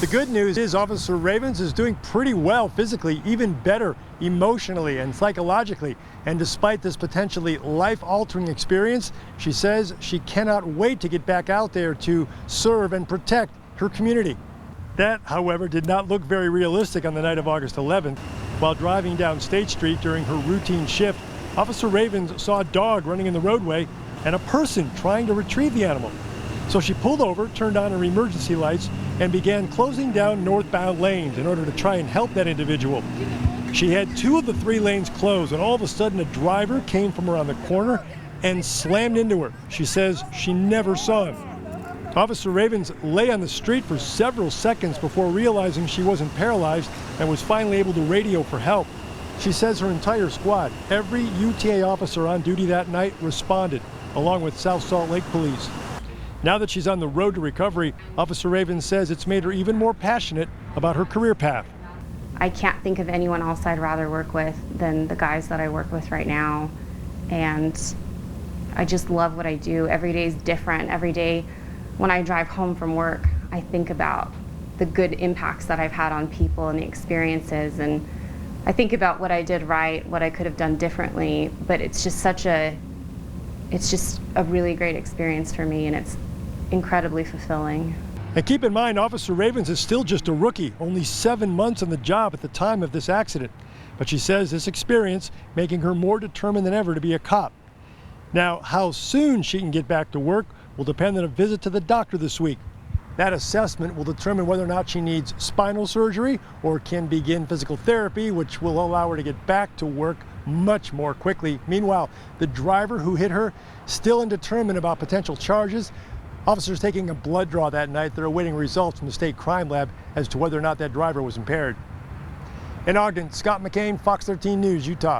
The good news is Officer Ravens is doing pretty well physically, even better emotionally and psychologically. And despite this potentially life-altering experience, she says she cannot wait to get back out there to serve and protect her community. That, however, did not look very realistic on the night of August 11th. While driving down State Street during her routine shift, Officer Ravens saw a dog running in the roadway and a person trying to retrieve the animal. So she pulled over, turned on her emergency lights, and began closing down northbound lanes in order to try and help that individual. She had 2 of the 3 lanes closed, and all of a sudden a driver came from around the corner and slammed into her. She says she never saw him. Officer Ravens lay on the street for several seconds before realizing she wasn't paralyzed and was finally able to radio for help. She says her entire squad, every UTA officer on duty that night, responded, along with South Salt Lake Police. Now that she's on the road to recovery, Officer Ravens says it's made her even more passionate about her career path. I can't think of anyone else I'd rather work with than the guys that I work with right now. And I just love what I do. Every day is different. Every day when I drive home from work, I think about the good impacts that I've had on people and the experiences. And I think about what I did right, what I could have done differently. But it's just a really great experience for me, and it's incredibly fulfilling. And keep in mind, Officer Ravens is still just a rookie, only 7 months on the job at the time of this accident. But she says this experience making her more determined than ever to be a cop. Now, how soon she can get back to work will depend on a visit to the doctor this week. That assessment will determine whether or not she needs spinal surgery or can begin physical therapy, which will allow her to get back to work much more quickly. Meanwhile, the driver who hit her still undetermined about potential charges. Officers taking a blood draw that night. They're awaiting results from the state crime lab as to whether or not that driver was impaired. In Ogden, Scott McCain, Fox 13 News, Utah.